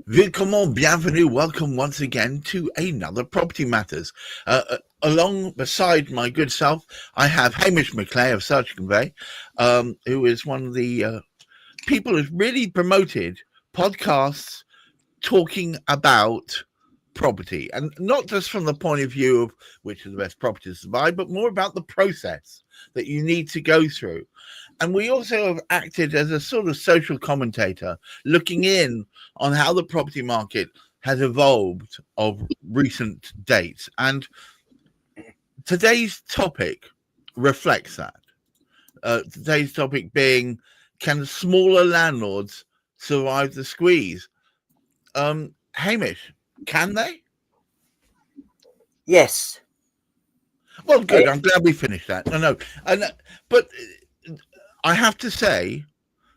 Willkommen, bienvenue, welcome once again to another Property Matters. Along beside my good self, I have Hamish McClay of Search Convey, who is one of the people who's really promoted podcasts talking about property, and not just from the point of view of which are the best properties to buy, but more about the process that you need to go through. And we also have acted as a sort of social commentator, looking in on how the property market has evolved of recent dates. And today's topic reflects that. Today's topic being, can smaller landlords survive the squeeze? Hamish, can they? Yes. Well, good. I'm glad we finished that. No, but I have to say,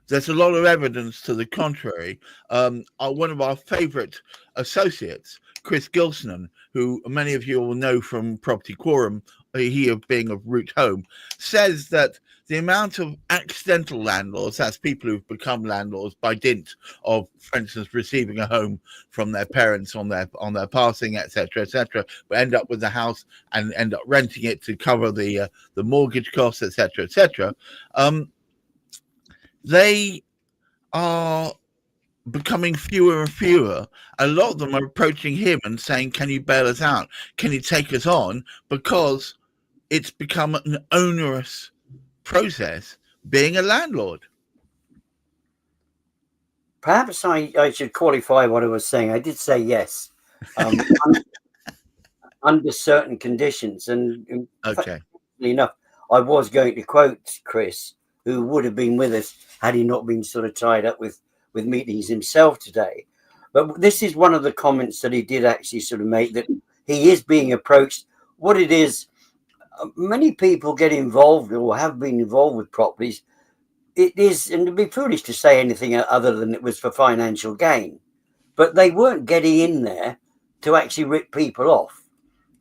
there's a lot of evidence to the contrary. One of our favourite associates, Chris Gilson, who many of you will know from Property Quorum, he of being of Root Home, says that the amount of accidental landlords, that's people who've become landlords by dint of, for instance, receiving a home from their parents on their passing, etc., but end up with the house and end up renting it to cover the mortgage costs, etc. They are becoming fewer and fewer. A lot of them are approaching him and saying, can you bail us out? Can you take us on? Because it's become an onerous process being a landlord. Perhaps I should qualify what I was saying. I did say yes, under certain conditions. And okay. Enough, I was going to quote Chris, who would have been with us had he not been sort of tied up with meetings himself today. But this is one of the comments that he did actually sort of make, that he is being approached. What it is, many people get involved or have been involved with properties. It is, and it'd be foolish to say anything other than it was for financial gain. But they weren't getting in there to actually rip people off,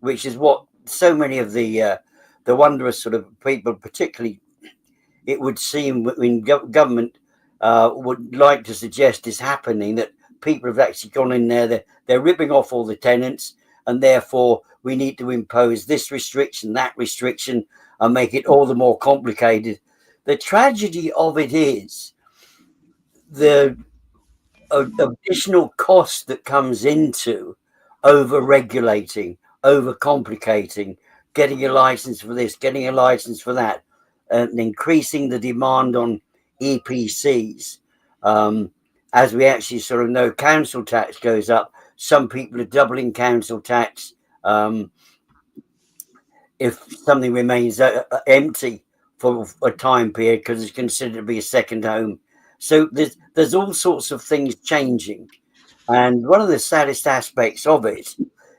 which is what so many of the wondrous sort of people, particularly it would seem when government would like to suggest is happening, that people have actually gone in there, they're ripping off all the tenants, and therefore we need to impose this restriction, that restriction, and make it all the more complicated. The tragedy of it is the additional cost that comes into over-regulating, over-complicating, getting a license for this, getting a license for that, and increasing the demand on EPCs. As we actually sort of know, council tax goes up. Some people are doubling council tax if something remains empty for a time period, because it's considered to be a second home. So there's all sorts of things changing. And one of the saddest aspects of it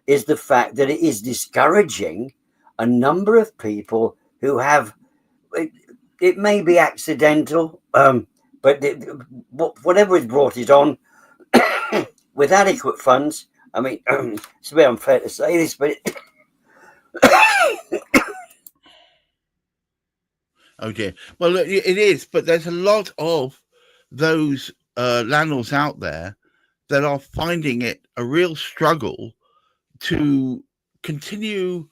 is the fact that it is discouraging a number of people who have, it may be accidental, but whatever has brought it on, with adequate funds. I mean, it's a bit unfair to say this, but Oh dear. Well, it is, but there's a lot of those landlords out there that are finding it a real struggle to continue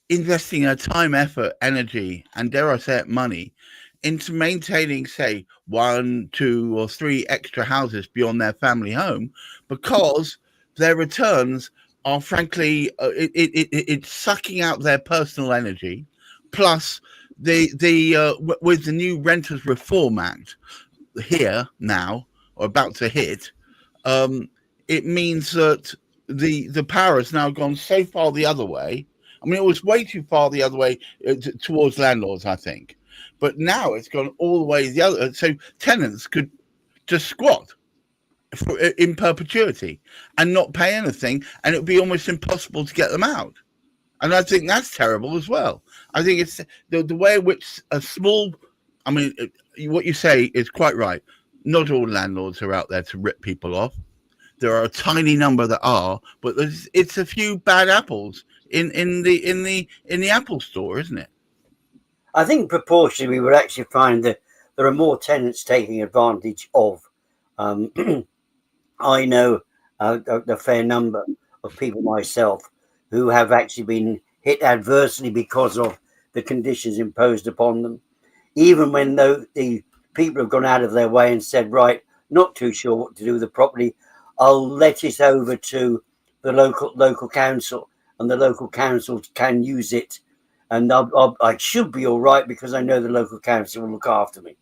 investing their time, effort, energy, and dare I say it, money into maintaining, say, 1, 2, or 3 extra houses beyond their family home, because their returns are frankly it's sucking out their personal energy. Plus, with the new Renters Reform Act here now, or about to hit, it means that the power has now gone so far the other way. I mean, it was way too far the other way towards landlords, I think. But now it's gone all the way the other. So tenants could just squat in perpetuity and not pay anything, and it would be almost impossible to get them out. And I think that's terrible as well. I think it's the way in which a small, I mean, what you say is quite right. Not all landlords are out there to rip people off. There are a tiny number that are, but it's a few bad apples in the Apple store, isn't it? I think proportionally we would actually find that there are more tenants taking advantage of I know a fair number of people myself who have actually been hit adversely because of the conditions imposed upon them. Even when the people have gone out of their way and said, right, not too sure what to do with the property, I'll let it over to the local council, and the local council can use it, and I should be all right because I know the local council will look after me.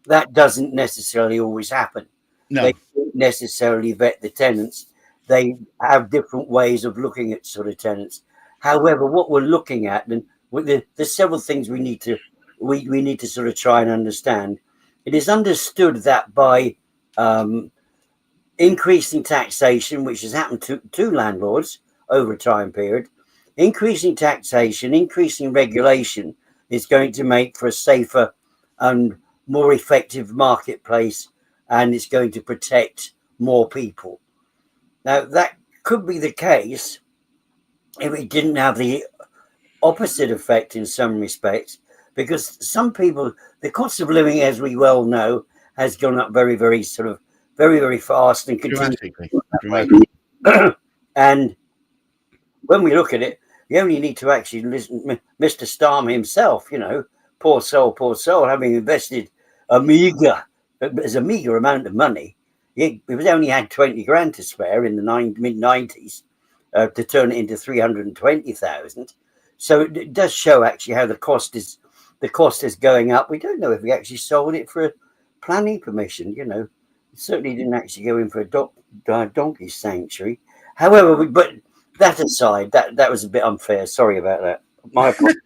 That doesn't necessarily always happen. They No. don't necessarily vet the tenants. They have different ways of looking at sort of tenants. However, what we're looking at, and there's several things we need to sort of try and understand. It is understood that by um, increasing taxation, which has happened to landlords over a time period, increasing taxation, increasing regulation is going to make for a safer and more effective marketplace, and it's going to protect more people. Now, that could be the case if it didn't have the opposite effect in some respects, because some people, the cost of living, as we well know, has gone up very, very sort of very, very fast and continues Dramatically. that Dramatically. way. And when we look at it, you only need to actually listen. Mr. Starmer himself, poor soul, having invested a meager, as a meager amount of money, he was only had 20 grand to spare in the mid 90s to turn it into 320,000. So it does show actually how the cost is going up. We don't know if he actually sold it for a planning permission. It certainly didn't actually go in for a donkey sanctuary. However, but that aside, that was a bit unfair. Sorry about that. My apologies.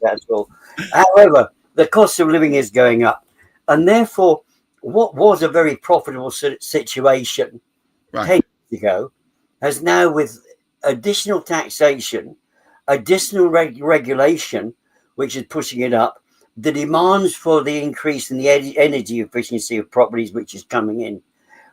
That's all. However, the cost of living is going up, and therefore, what was a very profitable situation Right. 10 years ago has now, with additional taxation, additional regulation, which is pushing it up, the demands for the increase in the energy efficiency of properties, which is coming in,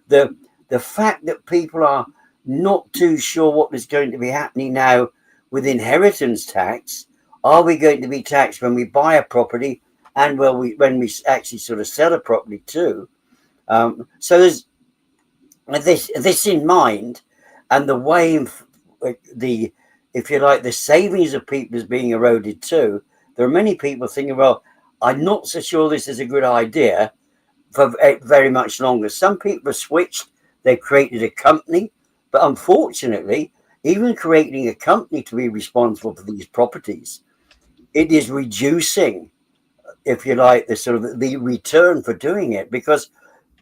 the fact that people are not too sure what is going to be happening now with inheritance tax. Are we going to be taxed when we buy a property, and when we actually sort of sell a property too? So there's this in mind, and the way the if you like, the savings of people is being eroded too. There are many people thinking, well, I'm not so sure this is a good idea for very much longer. Some people have switched, they've created a company, but unfortunately, even creating a company to be responsible for these properties, it is reducing, if you like, the sort of the return for doing it, because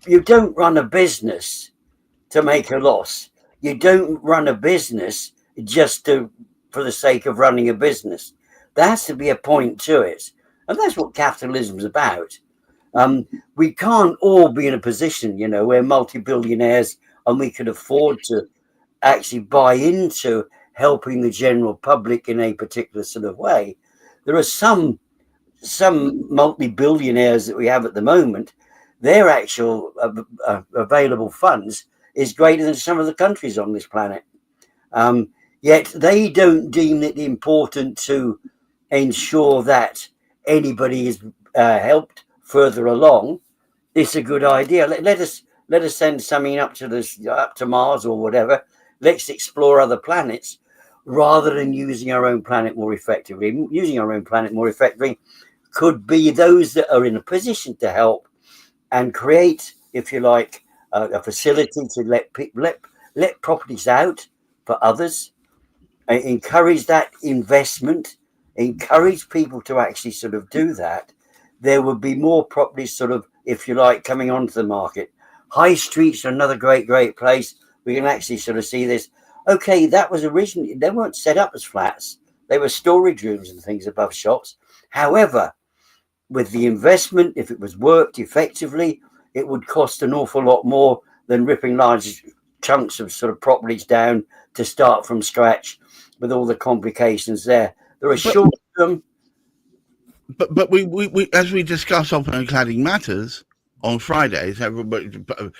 you don't run a business to make a loss. You don't run a business just for the sake of running a business. There has to be a point to it, and that's what capitalism is about. We can't all be in a position, we're multi-billionaires and we can afford to actually buy into helping the general public in a particular sort of way. There are some multi-billionaires that we have at the moment. Their actual available funds is greater than some of the countries on this planet. Yet they don't deem it important to ensure that anybody is helped further along. It's a good idea. Let us send something up to Mars or whatever. Let's explore other planets rather than using our own planet more effectively. Using our own planet more effectively could be those that are in a position to help and create, if you like, a facility to let properties out for others, encourage that investment, encourage people to actually sort of do that. There would be more properties sort of, if you like, coming onto the market. High streets are another great place. We can actually sort of see this. Okay, that was originally, they weren't set up as flats. They were storage rooms and things above shops. However, with the investment, if it was worked effectively, it would cost an awful lot more than ripping large chunks of sort of properties down to start from scratch with all the complications there. There are short term. But we as we discuss Open and Cladding Matters on Fridays, everybody,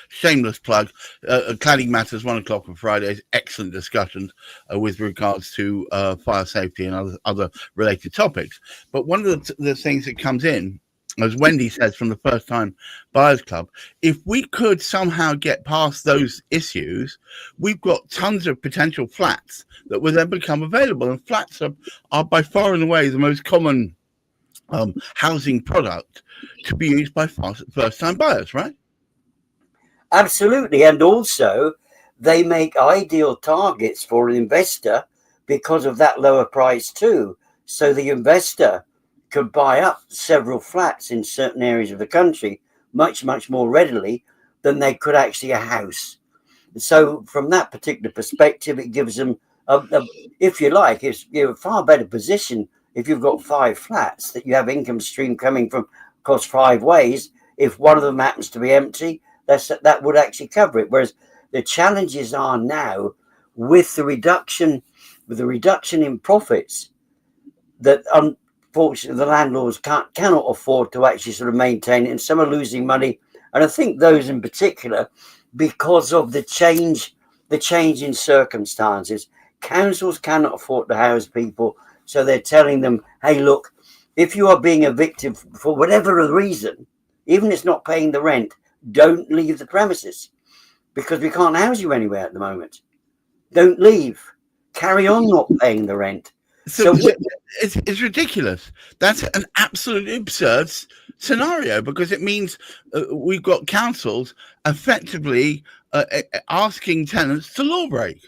shameless plug, Cladding Matters 1 o'clock on Fridays, excellent discussions with regards to fire safety and other related topics. But one of the things that comes in as Wendy says from the First Time Buyers Club, if we could somehow get past those issues, we've got tons of potential flats that will then become available. And flats are by far and away the most common housing product to be used by first-time buyers, right? Absolutely. And also, they make ideal targets for an investor because of that lower price too. So the investor could buy up several flats in certain areas of the country much, much more readily than they could actually a house. So from that particular perspective, it gives them, if you like, you're a far better position if you've got 5 flats that you have income stream coming from across 5 ways. If one of them happens to be empty, that would actually cover it. Whereas the challenges are now with the reduction in profits that unfortunately the landlords cannot afford to actually sort of maintain it, and some are losing money. And I think those in particular, because of the change in circumstances, councils cannot afford to house people, so they're telling them, hey, look, if you are being evicted for whatever reason, even if it's not paying the rent, don't leave the premises because we can't house you anywhere at the moment. Don't leave. Carry on not paying the rent. So it's ridiculous. That's an absolutely absurd scenario because it means we've got councils effectively asking tenants to law break.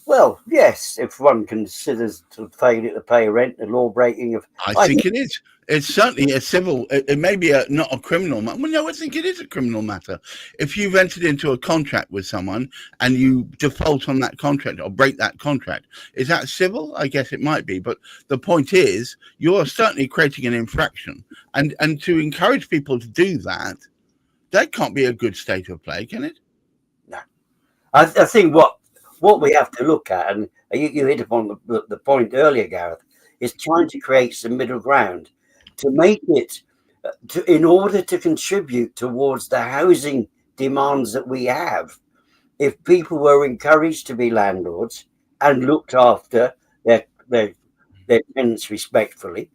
Well, yes, if one considers to failure to pay rent, the law breaking of. I think it is. It's certainly a civil. It may be not a criminal matter. Well, no, I think it is a criminal matter. If you've entered into a contract with someone and you default on that contract or break that contract, is that civil? I guess it might be. But the point is, you're certainly creating an infraction, and to encourage people to do that, that can't be a good state of play, can it? No, I think what we have to look at, and you hit upon the point earlier, Gareth, is trying to create some middle ground to make it in order to contribute towards the housing demands that we have. If people were encouraged to be landlords and looked after their tenants respectfully,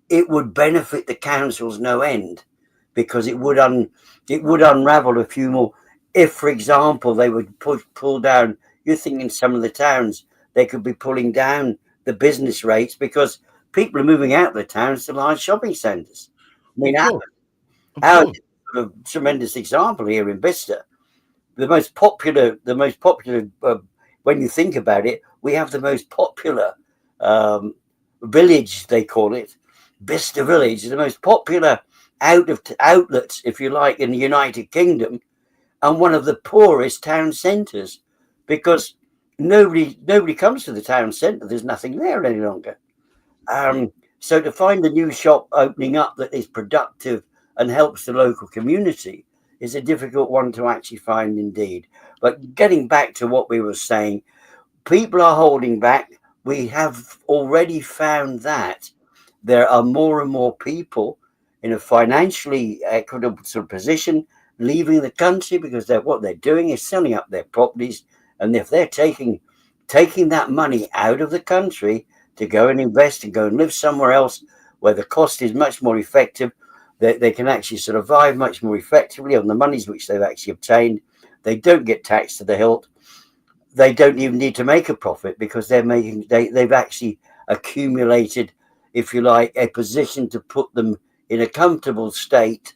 it would benefit the councils no end, because it would unravel a few more. If, for example, they would pull down, you think in some of the towns they could be pulling down the business rates because people are moving out of the towns to large shopping centres. I mean, our tremendous example here in Bicester, the most popular. When you think about it, we have the most popular village. They call it Bicester Village, the most popular outlets, if you like, in the United Kingdom, and one of the poorest town centres, because nobody comes to the town centre. There's nothing there any longer. So to find a new shop opening up that is productive and helps the local community is a difficult one to actually find indeed. But getting back to what we were saying, people are holding back. We have already found that there are more and more people in a financially equitable sort of position leaving the country because what they're doing is selling up their properties. And if they're taking that money out of the country to go and invest and go and live somewhere else where the cost is much more effective, they can actually survive much more effectively on the monies which they've actually obtained. They don't get taxed to the hilt. They don't even need to make a profit because they've actually accumulated, if you like, a position to put them in a comfortable state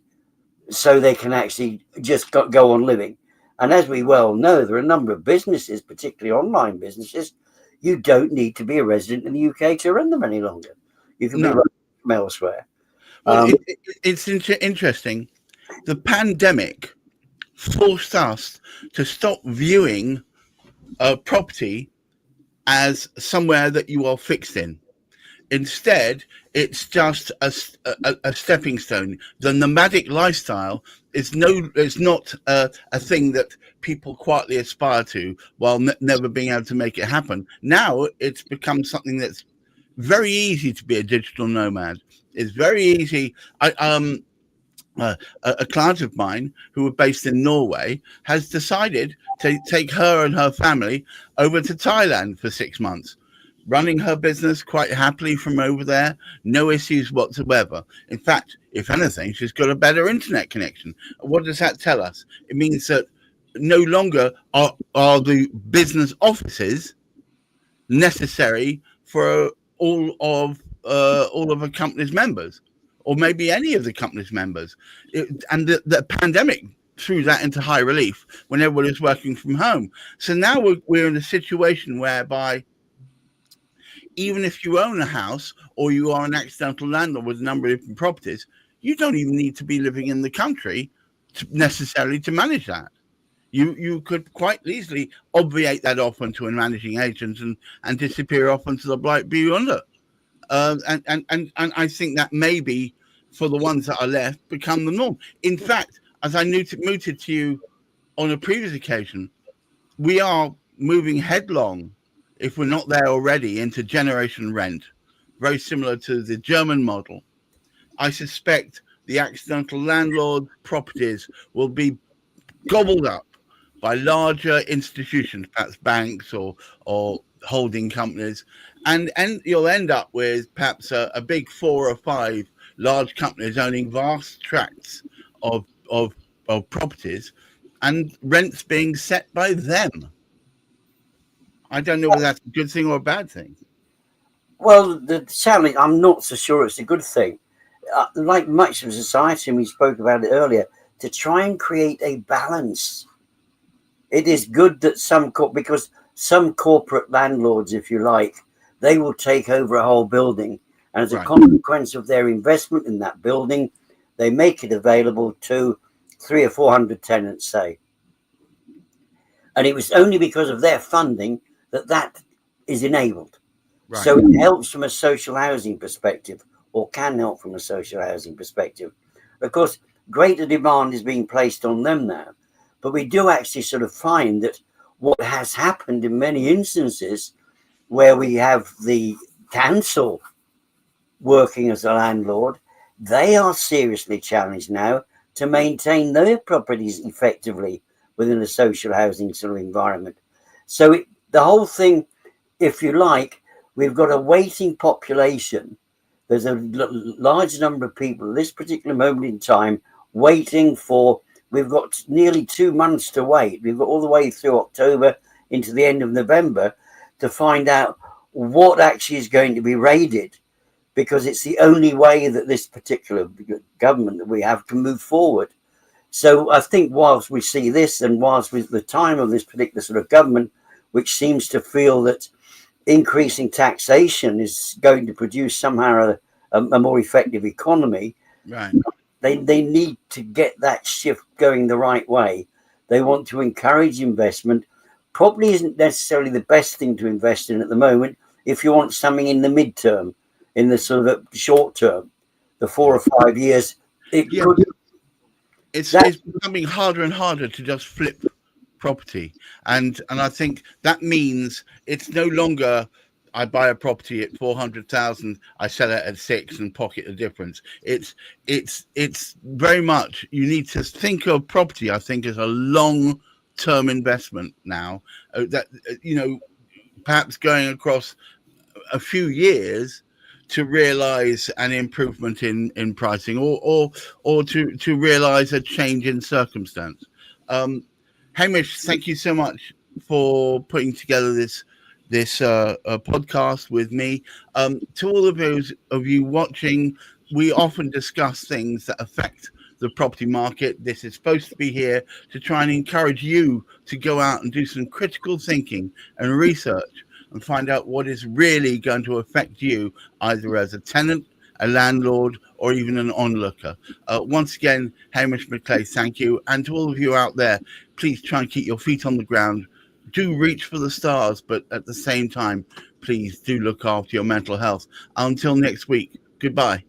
so they can actually just go on living. And as we well know, there are a number of businesses, particularly online businesses, you don't need to be a resident in the UK to run them any longer. You can be running from elsewhere. Well, it's interesting. The pandemic forced us to stop viewing a property as somewhere that you are fixed in. Instead, it's just a stepping stone. The nomadic lifestyle is not a thing that people quietly aspire to while never being able to make it happen. Now it's become something that's very easy to be a digital nomad. It's very easy. A client of mine who was based in Norway has decided to take her and her family over to Thailand for 6 months. running her business quite happily from over there, no issues whatsoever. In fact, if anything, she's got a better internet connection. What does that tell us? It means that no longer are the business offices necessary for all of a company's members, or maybe any of the company's members. And the pandemic threw that into high relief when everybody was working from home. So now we're in a situation whereby even if you own a house or you are an accidental landlord with a number of different properties, you don't even need to be living in the country necessarily to manage that. You could quite easily obviate that off onto a managing agent and disappear off into the Blight Beyond. And I think that maybe for the ones that are left become the norm. In fact, as I mooted to you on a previous occasion, we are moving headlong, if we're not there already, into generation rent, very similar to the German model. I suspect the accidental landlord properties will be gobbled up by larger institutions, perhaps banks or holding companies, and you'll end up with perhaps a big 4 or 5 large companies owning vast tracts of properties, and rents being set by them. I don't know whether that's a good thing or a bad thing. Well, sadly, I'm not so sure it's a good thing. Like much of society, and we spoke about it earlier, to try and create a balance. It is good that because some corporate landlords, if you like, they will take over a whole building. And as a consequence of their investment in that building, they make it available to 300 or 400 tenants, say. And it was only because of their funding that is enabled. Right. So it helps from a social housing perspective, or can help from a social housing perspective. Of course, greater demand is being placed on them now. But we do actually sort of find that what has happened in many instances where we have the council working as a landlord, they are seriously challenged now to maintain their properties effectively within a social housing sort of environment. So the whole thing, if you like, we've got a waiting population. There's a large number of people at this particular moment in time waiting for. We've got nearly 2 months to wait. We've got all the way through October into the end of November to find out what actually is going to be raided, because it's the only way that this particular government that we have can move forward. So I think whilst we see this, and whilst with the time of this particular sort of government, which seems to feel that increasing taxation is going to produce somehow a more effective economy, right? They need to get that shift going the right way. They want to encourage investment. Probably isn't necessarily the best thing to invest in at the moment if you want something in the midterm, in the sort of short term, the 4 or 5 years. It's becoming harder and harder to just flip property, and I think that means it's no longer I buy a property at 400,000, I sell it at 6 and pocket the difference. It's very much, you need to think of property, I think, as a long-term investment now. That perhaps going across a few years to realize an improvement in pricing, or to realize a change in circumstance. Hamish, thank you so much for putting together this podcast with me. To all of those of you watching, we often discuss things that affect the property market. This is supposed to be here to try and encourage you to go out and do some critical thinking and research and find out what is really going to affect you, either as a tenant, a landlord, or even an onlooker. Once again, Hamish McClay, thank you. And to all of you out there, please try and keep your feet on the ground. Do reach for the stars, but at the same time, please do look after your mental health. Until next week, goodbye.